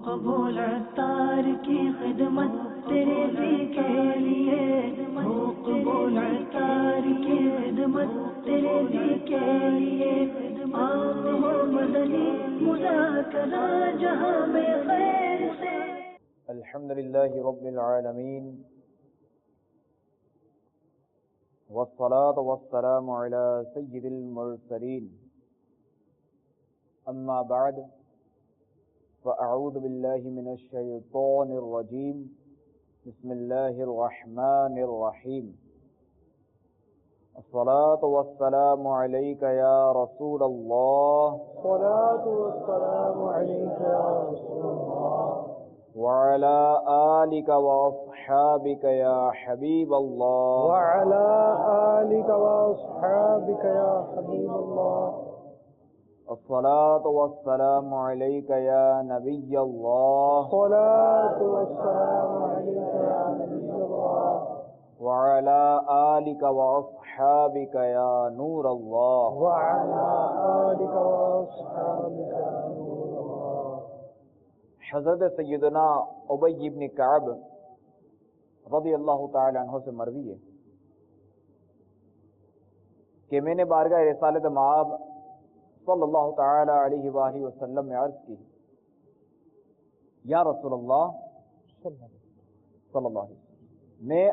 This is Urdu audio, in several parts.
قبول عطار کی خدمت تیرے جی کے لیے، ہو قبول عطار کی خدمت تیرے جی کے لیے، عام ہو مدنی مذاکرہ جہاں میں خیر سے۔ الحمدللہ رب العالمین، والصلاة والسلام على سید المرسلین، اما بعد فاعوذ باللہ من الشیطان الرجیم، بسم اللہ الرحمن الرحیم۔ الصلاة والسلام علیک یا رسول اللہ، الصلاة والسلام علیک یا رسول اللہ، وعلى آلك وأصحابك يا حبيب الله، وعلى آلك وأصحابك يا حبيب الله، الصلاة والسلام عليك يا نبي الله، الصلاة والسلام عليك يا نبي الله، وعلى آلك وأصحابك يا نور الله، وعلى آلك وأصحابك يا نور الله۔ حضرت سیدنا ابی ابن کعب رضی اللہ تعالی عنہ سے مروی ہے کہ میں نے بارگاہ رسالت مآب صلی اللہ تعالی علیہ وآلہ وسلم میں عرض کی، یا رسول اللہ صلی اللہ علیہ وسلم، میں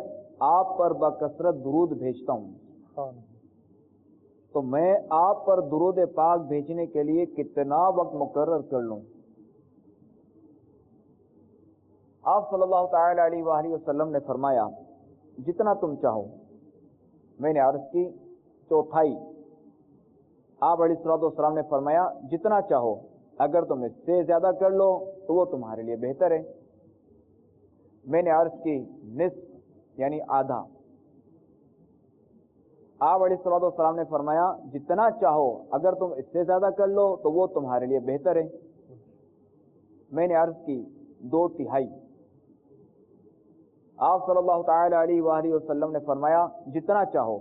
آپ پر بکثرت درود بھیجتا ہوں، تو میں آپ پر درود پاک بھیجنے کے لیے کتنا وقت مقرر کر لوں؟ آپ صلی اللہ تعالی علیہ وآلہ وسلم نے فرمایا، جتنا تم چاہو۔ میں نے عرض کی چوتھائی۔ آپ علیہ الصلوۃ والسلام نے فرمایا، جتنا چاہو، اگر تم اس سے زیادہ کر لو تو وہ تمہارے لیے بہتر ہے۔ میں نے عرض کی نصف، یعنی آدھا۔ آپ علیہ الصلوۃ والسلام نے فرمایا، جتنا چاہو، اگر تم اس سے زیادہ کر لو تو وہ تمہارے لیے بہتر ہے۔ میں نے عرض کی دو تہائی۔ آپ صلی اللہ تعالی علیہ وآلہ وسلم نے فرمایا، جتنا چاہو،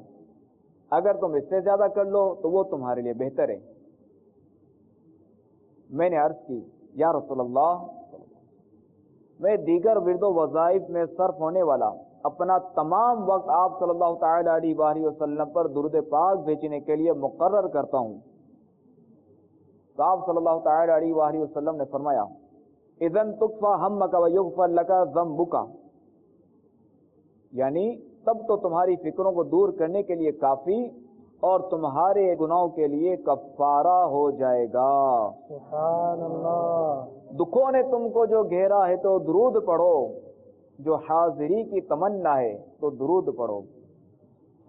اگر تم اس سے زیادہ کر لو تو وہ تمہارے لیے بہتر ہے۔ میں نے عرض کی، یا رسول اللہ، میں دیگر ورد و وظائف میں صرف ہونے والا اپنا تمام وقت آپ صلی اللہ تعالی علیہ وآلہ وسلم پر درود پاک بھیجنے کے لیے مقرر کرتا ہوں۔ تو آپ صلی اللہ تعالی علیہ وآلہ وسلم نے فرمایا، اذن تکفی ہمک ویغفر لک ذنبک، یعنی تب تو تمہاری فکروں کو دور کرنے کے لیے کافی اور تمہارے گناہوں کے لیے کفارہ ہو جائے گا۔ سبحان اللہ۔ دکھوں نے تم کو جو گھیرا ہے تو درود پڑھو، جو حاضری کی تمنا ہے تو درود پڑھو۔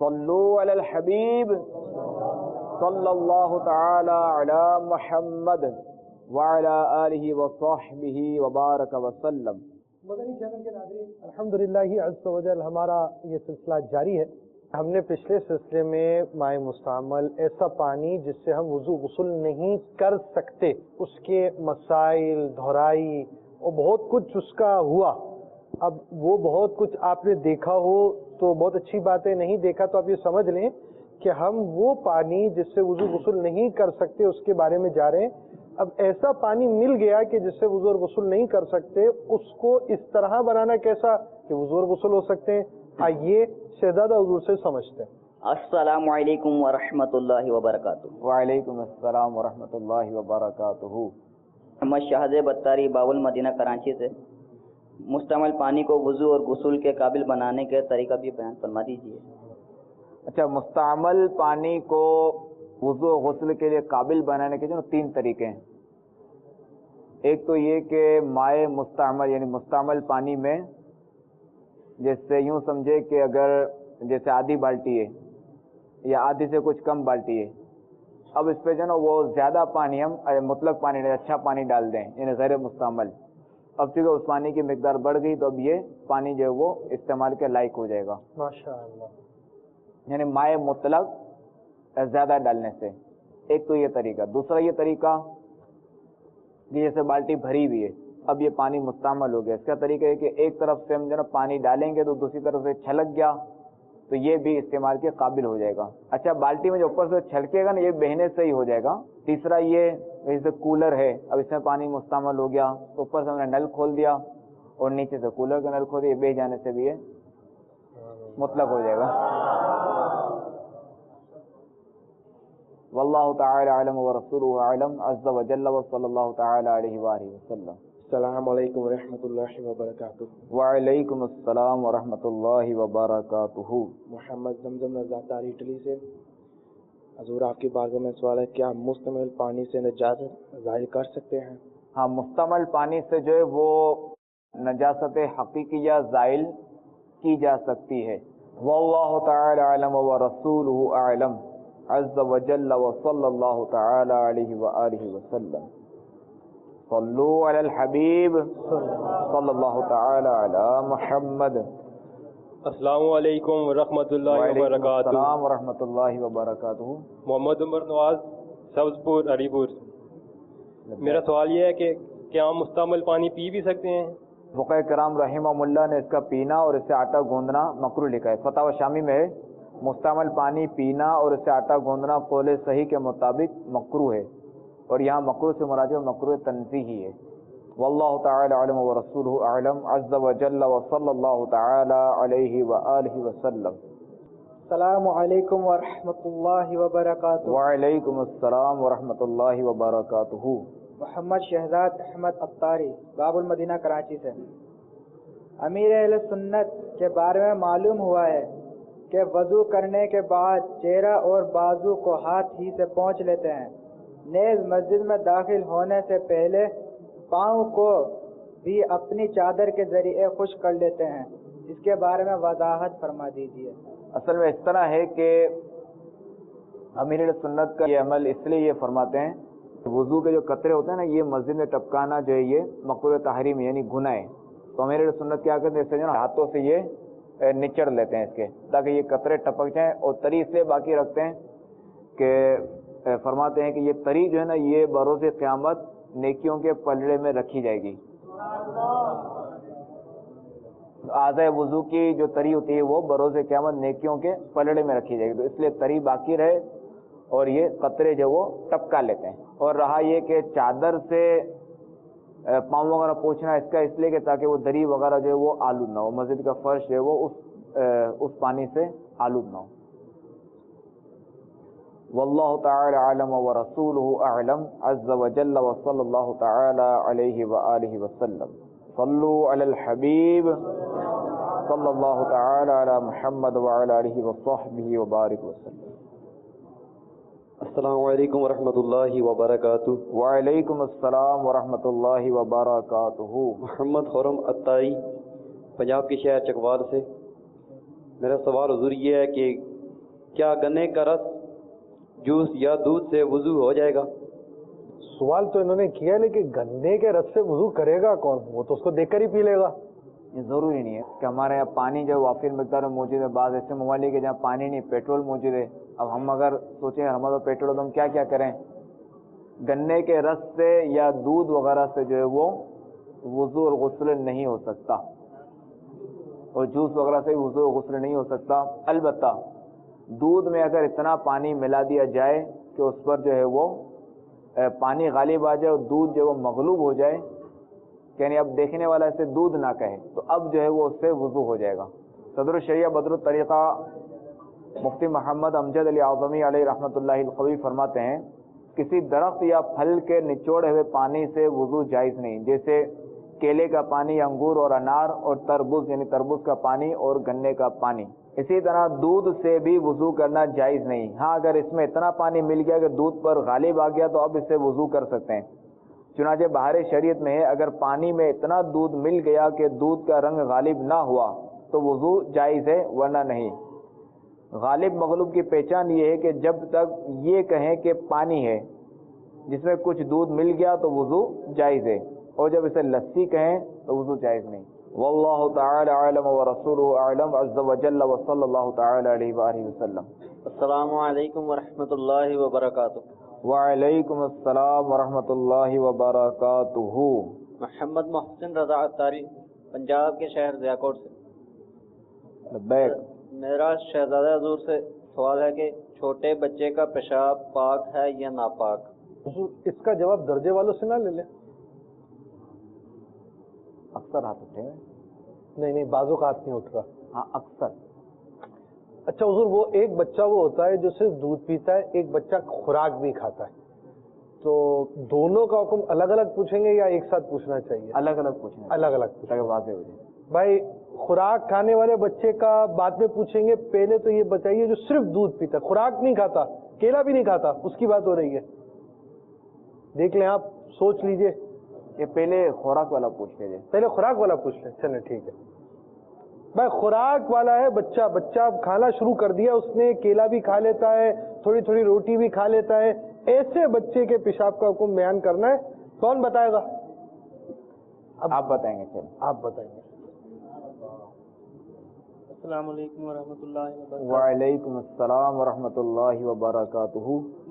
صلو علی الحبیب صلی اللہ تعالی علی محمد وعلی آلہ وصحبہ وبارک وسلم۔ مدنی چینل کے ناظرین، الحمدللہ عز و جل ہمارا یہ سلسلہ جاری ہے۔ ہم نے پچھلے سلسلے میں مائع مستعمل، ایسا پانی جس سے ہم وضو غسل نہیں کر سکتے، اس کے مسائل، دہرائی اور بہت کچھ اس کا ہوا۔ اب وہ بہت کچھ آپ نے دیکھا ہو تو بہت اچھی بات ہے، نہیں دیکھا تو آپ یہ سمجھ لیں کہ ہم وہ پانی جس سے وضو غسل نہیں کر سکتے اس کے بارے میں جا رہے ہیں۔ اب ایسا پانی مل گیا کہ جس سے وضو اور غسل نہیں کر سکتے، اس کو اس طرح بنانا کیسا کہ وضو اور غسل ہو سکتے ہیں؟ آئیے شہزادہ حضور سے سمجھتے ہیں۔ السلام علیکم ورحمۃ اللہ وبرکاتہ۔ وعلیکم السلام ورحمۃ اللہ وبرکاتہ۔ محمد شاہزیب بطاری، باول مدینہ کراچی سے۔ مستعمل پانی کو وضو اور غسل کے قابل بنانے کے طریقہ بھی بیان فرما دیجیے۔ اچھا، مستعمل پانی کو وضو و غسل کے لیے قابل بنانے کے جو تین طریقے ہیں۔ ایک تو یہ کہ مائع مستعمل، یعنی مستعمل پانی میں، جیسے یوں سمجھے کہ اگر جیسے آدھی بالٹی ہے یا آدھی سے کچھ کم بالٹی ہے، اب اس پہ جو نا وہ زیادہ پانی ہم مطلق پانی اچھا پانی ڈال دیں، یعنی غیر مستعمل، اب چونکہ اس پانی کی مقدار بڑھ گئی تو اب یہ پانی جو ہے وہ استعمال کے لائق ہو جائے گا، ماشاءاللہ۔ یعنی مائع مطلق زیادہ ڈالنے سے۔ ایک تو یہ طریقہ۔ دوسرا یہ طریقہ کہ جیسے بالٹی بھری ہوئی ہے، اب یہ پانی مستعمل ہو گیا، اس کا طریقہ ہے کہ ایک طرف سے ہم جو نا پانی ڈالیں گے تو دوسری طرف سے چھلک گیا تو یہ بھی استعمال کے قابل ہو جائے گا. اچھا بالٹی میں جو اوپر سے چھلکے گا نا یہ بہنے سے ہی ہو جائے گا. تیسرا یہ جیسے کولر ہے, اب اس میں پانی مستعمل ہو گیا تو اوپر سے ہم نے نل کھول دیا اور نیچے سے کولر کا نل کھول دیا, یہ بہ جانے سے بھی یہ مطلق ہو جائے گا. واللہ تعالی اعلم ورسولہ اعلم عز وجل وصلی اللہ تعالی علیہ وآلہ وسلم. السلام علیکم ورحمۃ اللہ وبرکاتہ. وعلیکم السلام ورحمۃ اللہ وبرکاتہ. محمد زمزم رضا تاری اٹلی سے. حضور آپ کی بارگاہ میں سوال ہے, کیا مستعمل پانی سے نجاست ظاہر کر سکتے ہیں؟ ہاں, مستعمل پانی سے جو ہے وہ نجاست حقیقی یا زائل کی جا سکتی ہے. واللہ تعالی اعلم ورسولہ اعلم عز وجل وصلی اللہ تعالی علیہ وآلہ وسلم. صلو علی الحبیب صلی اللہ تعالی علی محمد. السلام علیکم ورحمۃ اللہ وبرکاتہ. السلام ورحمۃ اللہ وبرکاتہ. محمد عمر نواز, سبز پور, علی پور. میرا سوال یہ ہے کہ کیا ہم مستعمل پانی پی بھی سکتے ہیں؟ فقہ کرام رحمہ اللہ نے اس کا پینا اور اس سے آٹا گوندنا مکروہ لکھا ہے. فتاوی شامی میں ہے مستعمل پانی پینا اور اس سے آٹا گوندنا قول صحیح کے مطابق مکروہ ہے, اور یہاں مکروہ سے مراد مکروہ تنزیہی ہے. واللہ تعالی علم ورسولہ اعلم عز وجل وصلی اللہ تعالی علیہ وآلہ وسلم. السلام علیکم ورحمۃ اللہ وبرکاتہ. وعلیکم السلام ورحمۃ اللہ وبرکاتہ. محمد شہزاد احمد اتاری, باب المدینہ, کراچی سے. امیر اہل سنت کے بارے میں معلوم ہوا ہے کہ وضو کرنے کے بعد چہرہ اور بازو کو ہاتھ ہی سے پونچھ لیتے ہیں. نیز مسجد میں داخل ہونے سے پہلے پاؤں کو بھی اپنی چادر کے ذریعے خشک کر لیتے ہیں. اس کے بارے میں وضاحت فرما دیجیے. اصل میں اس طرح ہے کہ امیر سنت کا یہ عمل اس لیے یہ فرماتے ہیں, وضو کے جو قطرے ہوتے ہیں نا یہ مسجد میں ٹپکانا جو ہے یہ مکروہ تحریم یعنی گناہ ہے. تو امیر سنت کیا کرتے ہیں, اس سے جو ہاتھوں سے یہ نچڑ لیتے ہیں اس کے, تاکہ یہ قطرے ٹپک جائیں, اور تری اس لیے باقی رکھتے ہیں کہ فرماتے ہیں کہ یہ تری جو ہے نا یہ بروز قیامت نیکیوں کے پلڑے میں رکھی جائے گی. اعضاء وضو کی جو تری ہوتی ہے وہ بروز قیامت نیکیوں کے پلڑے میں رکھی جائے گی, تو اس لیے تری باقی رہے اور یہ قطرے جو وہ ٹپکا لیتے ہیں. اور رہا یہ کہ چادر سے پاؤں وغیرہ پوچھنا اس کا اس لیے کہ تاکہ وہ دری وغیرہ جو ہے وہ آلود نہ ہو, مسجد کا فرش جو ہے وہ اس پانی سے آلود نہ ہو. واللہ تعالی اعلم ورسولہ اعلم عز وجل وصلی اللہ تعالی علیہ وآلہ وسلم. صلو علی الحبیب صلی اللہ تعالی علی محمد وعلی آلہ وصحبہ وبارک وسلم. السلام علیکم ورحمۃ اللہ وبرکاتہ. وعلیکم السلام ورحمۃ اللہ وبرکاتہ. محمد خرم اتائی, پنجاب کے شہر چکوال سے. میرا سوال حضور یہ ہے کہ کیا گنے کا رس, جوس یا دودھ سے وضو ہو جائے گا؟ سوال تو انہوں نے کیا, لیکن گنے کے رس سے وضو کرے گا کون؟ وہ تو اس کو دیکھ کر ہی پی لے گا. یہ ضروری نہیں ہے کہ ہمارے یہاں پانی جو وافر مقدار میں موجود ہے. بعض ایسے ممالک ہے جہاں پانی نہیں پیٹرول موجود ہے. اب ہم اگر سوچیں ہمارا پیٹرول تو ہم کیا کیا کریں؟ گنے کے رس سے یا دودھ وغیرہ سے جو ہے وہ وضو اور غسل نہیں ہو سکتا, اور جوس وغیرہ سے وضو اور غسل نہیں ہو سکتا. البتہ دودھ میں اگر اتنا پانی ملا دیا جائے کہ اس پر جو ہے وہ پانی غالب آ جائے اور دودھ جو ہے وہ مغلوب ہو جائے, یعنی اب دیکھنے والا اسے دودھ نہ کہے, تو اب جو ہے وہ اس سے وضو ہو جائے گا. صدر الشریعہ بدر الطریقہ مفتی محمد امجد علی اعظمی علیہ رحمۃ اللہ القوی فرماتے ہیں کسی درخت یا پھل کے نچوڑے ہوئے پانی سے وضو جائز نہیں, جیسے کیلے کا پانی, انگور اور انار, اور تربوز یعنی تربوز کا پانی اور گنے کا پانی. اسی طرح دودھ سے بھی وضو کرنا جائز نہیں. ہاں اگر اس میں اتنا پانی مل گیا کہ دودھ پر غالب آ گیا تو اب اس سے وضو کر سکتے ہیں. چنانچہ بہار شریعت میں ہے اگر پانی میں اتنا دودھ مل گیا کہ دودھ کا رنگ غالب نہ ہوا تو وضو جائز ہے, ورنہ نہیں. غالب مغلوب کی پہچان یہ ہے کہ جب تک یہ کہیں کہ پانی ہے جس میں کچھ دودھ مل گیا تو وضو جائز ہے, اور جب اسے لسی کہیں تو وضو جائز نہیں. واللہ تعالی اعلم ورسولہ اعلم عز وجل وصلی اللہ تعالی علیہ وآلہ وسلم. السلام علیکم ورحمۃ اللہ وبرکاتہ. وعلیکم السلام ورحمۃ اللہ وبرکاتہ. محمد محسن رضا اتاری, پنجاب کے شہر ضیاء کوٹ سے. لبیک. میرا شہزادہ حضور سے سوال ہے کہ چھوٹے بچے کا پیشاب پاک ہے یا ناپاک؟ حضور اس کا جواب درجے والوں سے نہ لے لیں. اکثر ہاتھ اٹھے ہوئے. نہیں بازو کا ہاتھ نہیں اٹھ رہا. ہاں اکثر. اچھا حضور وہ ایک بچہ وہ ہوتا ہے جو صرف دودھ پیتا ہے, ایک بچہ خوراک بھی کھاتا ہے, تو دونوں کا حکم الگ الگ پوچھیں گے یا ایک ساتھ پوچھنا چاہیے؟ الگ الگ پوچھنا. الگ الگ پوچھیں. واضح ہو جائے. بھائی خوراک کھانے والے بچے کا بعد میں پوچھیں گے, پہلے تو یہ بتائیے جو صرف دودھ پیتا ہے, خوراک نہیں کھاتا, کیلا بھی نہیں کھاتا, اس کی بات ہو رہی ہے. دیکھ لیں آپ, سوچ لیجئے. یہ پہلے خوراک والا پوچھ لیجیے. پہلے خوراک والا پوچھ لیں. چلیں ٹھیک ہے بھائی, خوراک والا ہے بچہ کھانا شروع کر دیا اس نے, کیلا بھی کھا لیتا ہے, تھوڑی تھوڑی روٹی بھی کھا لیتا ہے, ایسے بچے کے پیشاب کا حکم بیان کرنا ہے. کون بتائے گا؟ آپ بتائیں گے. چلیں آپ بتائیں گے. السلام علیکم ورحمۃ اللہ وبرکاتہ. وعلیکم السلام ورحمۃ اللہ وبرکاتہ.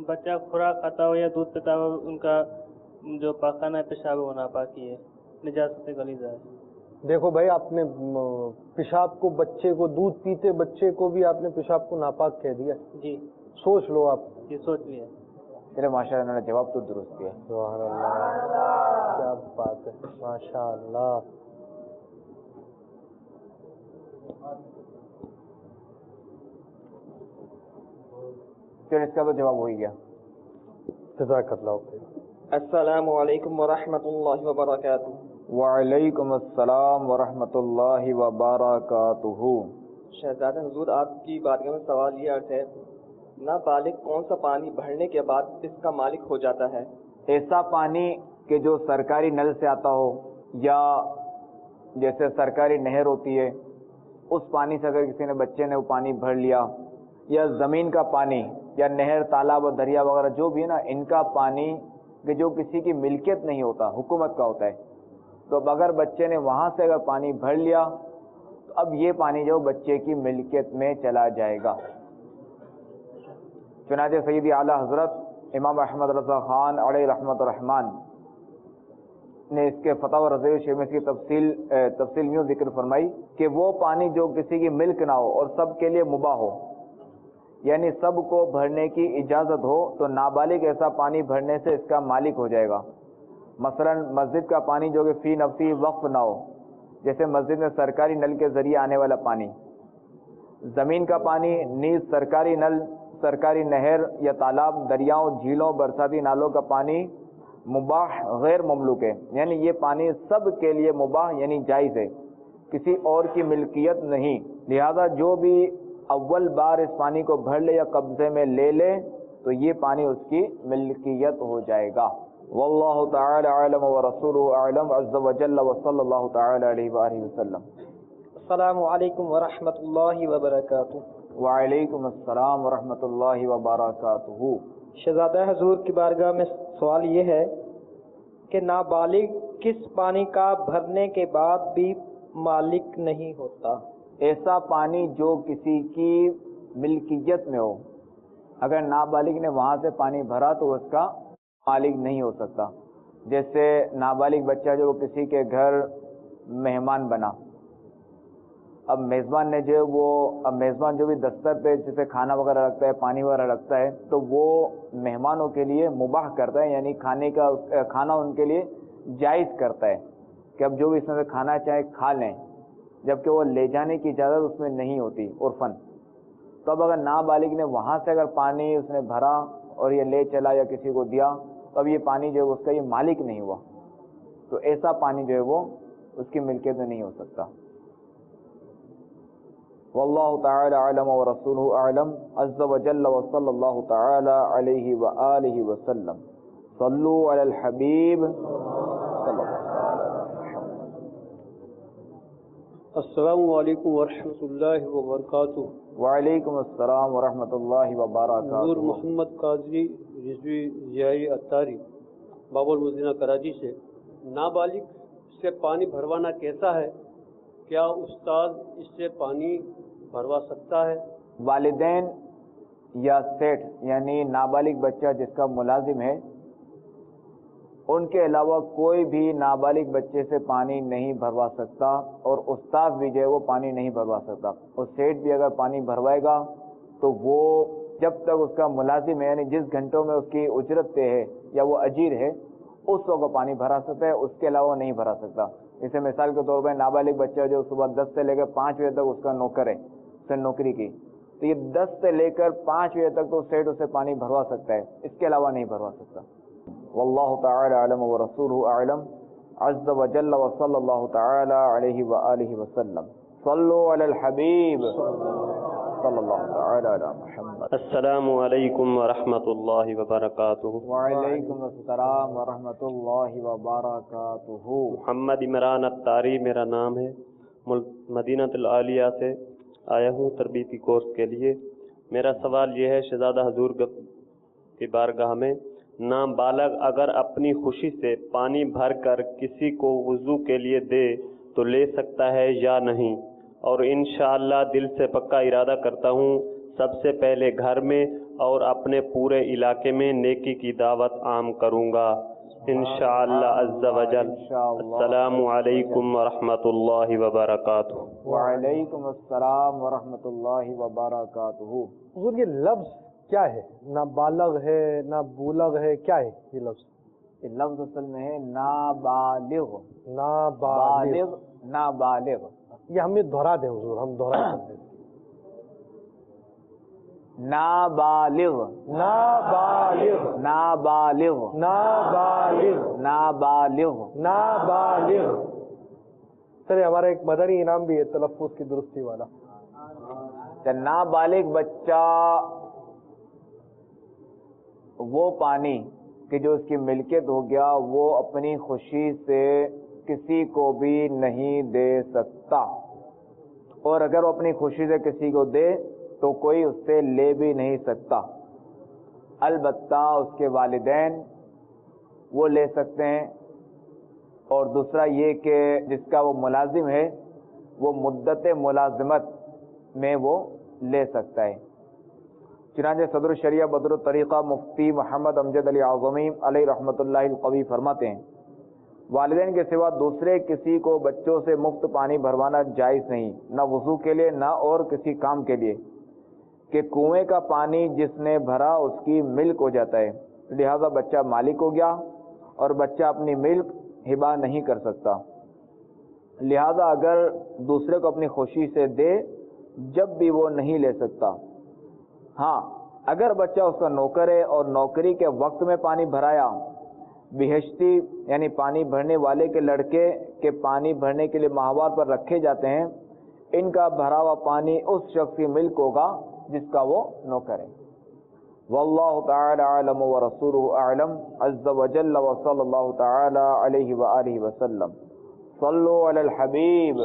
بچہ خوراک کھاتا ہو یا دودھ پیتا ہو, ان کا جو پاخانہ پیشاب ہے وہ ناپاکی ہے, نجاست غلیظہ ہے. دیکھو بھائی, آپ نے پیشاب کو, بچے کو, دودھ پیتے بچے کو بھی آپ نے پیشاب کو ناپاک کہہ دیا. جی سوچ لو آپ. یہ سوچ لیا. چلے ماشاء اللہ, انہوں نے جواب تو درست دیا. سبحان اللہ, کیا بات ہے, ماشاء اللہ. چلو اس کا تو جواب ہو ہی گیا. جزاک اللہ. السلام علیکم ورحمۃ اللہ وبرکاتہ. وعلیکم السلام ورحمۃ اللہ وبرکاتہ. شہزادہ حضور, آپ کی بارگاہ میں سوال یہ عرض ہے, نابالغ کون سا پانی بھرنے کے بعد اس کا مالک ہو جاتا ہے؟ ایسا پانی کہ جو سرکاری نل سے آتا ہو, یا جیسے سرکاری نہر ہوتی ہے, اس پانی سے اگر کسی نے بچے نے وہ پانی بھر لیا, یا زمین کا پانی, یا نہر, تالاب اور دریا وغیرہ جو بھی ہے نا, ان کا پانی کہ جو کسی کی ملکیت نہیں ہوتا, حکومت کا ہوتا ہے, تو اب اگر بچے نے وہاں سے اگر پانی بھر لیا تو اب یہ پانی جو بچے کی ملکیت میں چلا جائے گا. چنانچہ سیدی اعلیٰ حضرت امام احمد رضا خان علیہ رحمت الرحمن نے اس کے فتح و رضی الشیخ میں اس کی تفصیل یوں ذکر فرمائی کہ وہ پانی جو کسی کی ملک نہ ہو اور سب کے لیے مباح ہو, یعنی سب کو بھرنے کی اجازت ہو, تو نابالغ ایسا پانی بھرنے سے اس کا مالک ہو جائے گا. مثلا مسجد کا پانی جو کہ فی نفسی وقف نہ ہو, جیسے مسجد میں سرکاری نل کے ذریعے آنے والا پانی, زمین کا پانی نیز سرکاری نل, سرکاری نہر یا تالاب, دریاؤں, جھیلوں, برساتی نالوں کا پانی مباح غیر مملوک ہے, یعنی یہ پانی سب کے لیے مباح یعنی جائز ہے, کسی اور کی ملکیت نہیں. لہذا جو بھی اول بار اس پانی کو بھر لے یا قبضے میں لے لے تو یہ پانی اس کی ملکیت ہو جائے گا. واللہ تعالی اعلم ورسولہ اعلم عز وجل وصلی اللہ تعالی علیہ وآلہ وسلم. السلام علیکم ورحمۃ اللہ وبرکاتہ. وعلیکم السلام ورحمۃ اللہ وبرکاتہ. شہزادہ حضور کی بارگاہ میں سوال یہ ہے کہ نابالغ کس پانی کا بھرنے کے بعد بھی مالک نہیں ہوتا؟ ایسا پانی جو کسی کی ملکیت میں ہو, اگر نابالغ نے وہاں سے پانی بھرا تو اس کا مالک نہیں ہو سکتا. جیسے نابالغ بچہ جو کسی کے گھر مہمان بنا, اب میزبان نے جو وہ, اب میزبان جو بھی دستر پہ جیسے کھانا وغیرہ رکھتا ہے, پانی وغیرہ رکھتا ہے, تو وہ مہمانوں کے لیے مباح کرتا ہے, یعنی کھانا ان کے لیے جائز کرتا ہے کہ اب جو بھی اس میں سے کھانا چاہے کھا لیں, جبکہ وہ لے جانے کی اجازت اس میں نہیں ہوتی عرفاً. تو اب اگر نابالغ نے وہاں سے اگر پانی اس نے بھرا اور یہ لے چلا یا کسی کو دیا, تو اب یہ پانی جو ہے اس کا یہ مالک نہیں ہوا, تو ایسا پانی جو ہے وہ اس کی ملکیت میں نہیں ہو سکتا. واللہ تعالی اعلم ورسولہ اعلم عز وجل وصلی اللہ تعالی علیہ وآلہ وسلم. صلو علی الحبیب صلی اللہ. السلام علیکم ورحمۃ اللہ وبرکاتہ. وعلیکم السلام ورحمۃ اللہ وبرکاتہ. حضور محمد قاضی رضوی ضیائی اتاری باب المدینہ کراچی سے. نابالغ سے پانی بھروانا کیسا ہے؟ کیا استاد اس سے پانی بھروا سکتا ہے؟ والدین یا سیٹھ یعنی نابالغ بچہ جس کا ملازم ہے, ان کے علاوہ کوئی بھی نابالغ بچے سے پانی نہیں بھروا سکتا، اور استاد بھی جو ہے وہ پانی نہیں بھروا سکتا. اور سیٹ بھی اگر پانی بھروائے گا تو وہ جب تک اس کا ملازم ہے، یعنی جس گھنٹوں میں اس کی اجرت پہ ہے یا وہ اجیر ہے، اس وقت پانی بھرا سکتا ہے، اس کے علاوہ نہیں بھرا سکتا. جیسے مثال کے طور پر نابالغ بچہ جو صبح 10 سے لے کر 5 بجے تک اس کا نوکر ہے، اس نے نوکری کی، تو یہ 10 سے لے کر 5 بجے تک تو سیٹ اسے پانی بھروا سکتا ہے، اس کے علاوہ نہیں بھروا سکتا. واللہ تعالی اعلم ورسولہ اعلم عز وجل وصلی اللہ تعالی علیہ وآلہ وسلم. صلوا علی الحبیب صلی اللہ تعالی علی محمد. السلام علیکم ورحمۃ اللہ وبرکاتہ. وعلیکم السلام ورحمۃ اللہ وبرکاتہ. محمد عمران اتاری میرا نام ہے، مدینہ العالیہ سے آیا ہوں تربیتی کورس کے لیے. میرا سوال یہ ہے، شہزادہ حضور کی بارگاہ میں نابالغ اگر اپنی خوشی سے پانی بھر کر کسی کو وضو کے لیے دے تو لے سکتا ہے یا نہیں؟ اور انشاءاللہ دل سے پکا ارادہ کرتا ہوں سب سے پہلے گھر میں اور اپنے پورے علاقے میں نیکی کی دعوت عام کروں گا انشاءاللہ عز وجل. السلام علیکم ورحمۃ اللہ وبرکاتہ. وعلیکم السلام ورحمۃ اللہ وبرکاتہ. حضور یہ لفظ کیا ہے؟ نابالغ ہے، نابولغ ہے، کیا ہے یہ لفظ؟ یہ لفظ اصل میں ہے نابالغ. نابالغ، نابالغ. یہ ہمیں دہرا دیں حضور، ہم دہرا کرتے ہیں. نابالغ، نابالغ، نابالغ، نابالغ، نابالغ، نابالغ. سر ہمارا ایک مدنی انعام بھی ہے تلفظ کی درستی والا. نابالغ بچہ وہ پانی کہ جو اس کی ملکیت ہو گیا وہ اپنی خوشی سے کسی کو بھی نہیں دے سکتا، اور اگر وہ اپنی خوشی سے کسی کو دے تو کوئی اس سے لے بھی نہیں سکتا. البتہ اس کے والدین وہ لے سکتے ہیں، اور دوسرا یہ کہ جس کا وہ ملازم ہے وہ مدت ملازمت میں وہ لے سکتا ہے. چنانچہ صدر الشریعہ بدر الطریقہ مفتی محمد امجد علی اعظمی علیہ رحمۃ اللہ القوی فرماتے ہیں، والدین کے سوا دوسرے کسی کو بچوں سے مفت پانی بھروانا جائز نہیں، نہ وضو کے لیے نہ اور کسی کام کے لیے، کہ کنویں کا پانی جس نے بھرا اس کی ملک ہو جاتا ہے، لہذا بچہ مالک ہو گیا اور بچہ اپنی ملک ہبا نہیں کر سکتا. لہذا اگر دوسرے کو اپنی خوشی سے دے جب بھی وہ نہیں لے سکتا. ہاں اگر بچہ اس کا نوکر ہے اور نوکری کے وقت میں پانی بھرایا، بہشتی یعنی پانی بھرنے والے کے لڑکے کے پانی بھرنے کے لیے ماہوار پر رکھے جاتے ہیں، ان کا بھرا ہوا پانی اس شخص کی ملک ہوگا جس کا وہ نوکر ہے. واللہ تعالی اعلم ورسولہ اعلم عز وجل وصلی اللہ تعالی علیہ وآلہ وسلم. صلوا علی الحبیب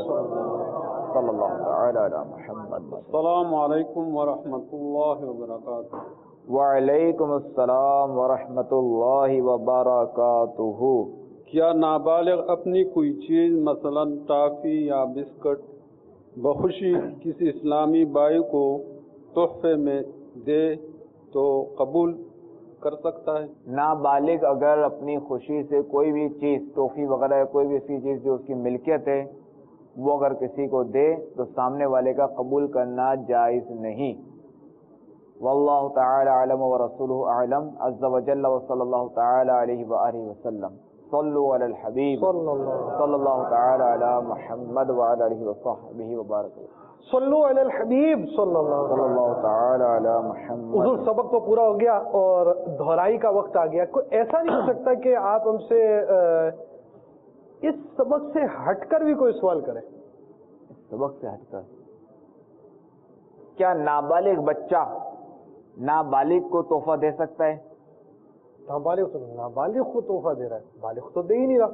صلی اللہ تعالی علی محمد. السلام علیکم ورحمۃ اللہ وبرکاتہ. وعلیکم السلام ورحمۃ اللہ وبرکاتہ. کیا نابالغ اپنی کوئی چیز مثلا ٹافی یا بسکٹ بخوشی کسی اسلامی بھائی کو تحفے میں دے تو قبول کر سکتا ہے؟ نابالغ اگر اپنی خوشی سے کوئی بھی چیز ٹوفی وغیرہ کوئی بھی ایسی چیز جو اس کی ملکیت ہے وہ اگر کسی کو دے تو سامنے والے کا قبول کرنا جائز نہیں. واللہ تعالی اعلم ورسولہ اعلم عز وجل وصلی اللہ تعالی علیہ وآلہ وسلم. صلوا علی الحبیب صلی اللہ تعالی علی محمد وعلی آلہ وصحبہ وبارک. صلو علی الحبیب صلی اللہ تعالی علی محمد. حضور سبق تو پورا ہو گیا اور دہرائی کا وقت آ گیا. کوئی ایسا نہیں ہو سکتا کہ آپ ہم سے اس سبق سے ہٹ کر بھی کوئی سوال کریں؟ سبق سے ہٹ کر کیا نابالغ بچہ نابالغ کو تحفہ دے سکتا ہے؟ نابالغ کو تحفہ دے رہا ہے، بالغ تو دے ہی نہیں رہا.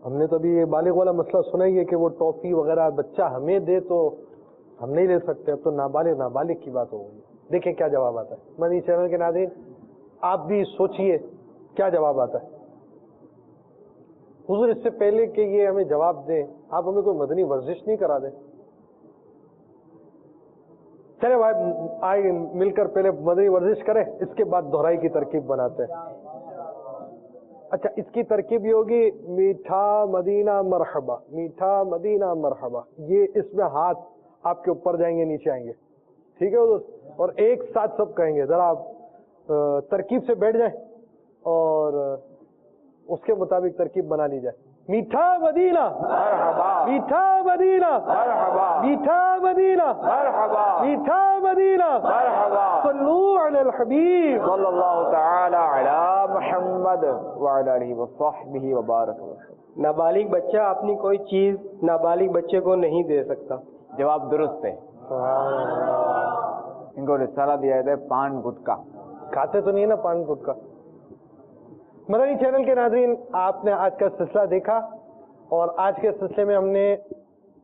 ہم نے تو ابھی یہ بالغ والا مسئلہ سنا ہی ہے کہ وہ ٹافی وغیرہ بچہ ہمیں دے تو ہم نہیں لے سکتے. اب تو نابالغ کی بات ہو گئی. دیکھیں کیا جواب آتا ہے. مدنی چینل کے ناظرین آپ بھی سوچئے کیا جواب آتا ہے. حضور اس سے پہلے کہ یہ ہمیں جواب دیں آپ ہمیں کوئی مدنی ورزش نہیں کرا دیں. چلے بھائی آئے مل کر پہلے مدنی ورزش کریں، اس کے بعد دہرائی کی ترکیب بناتے ہیں. اچھا اس کی ترکیب یہ ہوگی میٹھا مدینہ مرحبا، میٹھا مدینہ مرحبا، یہ اس میں ہاتھ آپ کے اوپر جائیں گے نیچے آئیں گے، ٹھیک ہے دوست، اور ایک ساتھ سب کہیں گے، ذرا آپ ترکیب سے بیٹھ جائیں اور اس کے مطابق ترکیب بنا لی جائے. میٹھا مدینہ مرحبا، میٹھا مدینہ مرحبا، میٹھا مدینہ مرحبا، میٹھا مدینہ مرحبا. صلو علی الحبیب صلی اللہ تعالی علی محمد وعلی آلہ وصحبہ وبارک وسلم. نابالغ بچہ اپنی کوئی چیز نابالغ بچے کو نہیں دے سکتا. جواب درست ہے. ان کو رسالہ دیا جاتا ہے پان گٹکا. کھاتے تو نہیں ہے نا پان گٹکا. مدنی چینل کے ناظرین، آپ نے آج کا سلسلہ دیکھا اور آج کے سلسلے میں ہم نے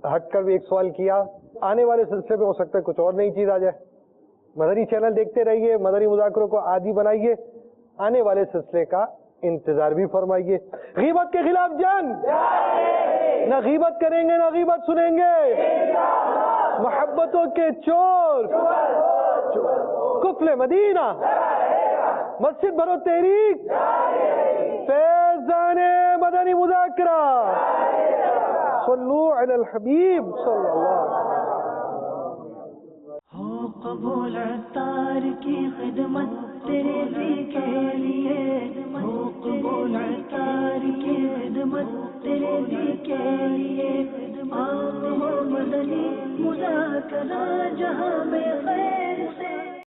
ہٹ کر بھی ایک سوال کیا. آنے والے سلسلے میں ہو سکتا ہے کچھ اور نئی چیز آ جائے. مدنی چینل دیکھتے رہیے، مدنی مذاکروں کو عادی بنائیے، آنے والے سلسلے کا انتظار بھی فرمائیے. غیبت کے خلاف جنگ، نہ غیبت کریں گے نہ غیبت سنیں گے. محبتوں کے چور کفل مدینہ، مسجد بھرو تحریک، فیضان مدنی مذاکرہ. صلو علی الحبیب صلی اللہ علیہ وسلم. ہو قبول عطار کی خدمت تیرے بھی کے لیے، ہو قبول عطار کی خدمت تیرے بھی کے لیے. ہو مدنی مذاکرہ جہاں میں خیر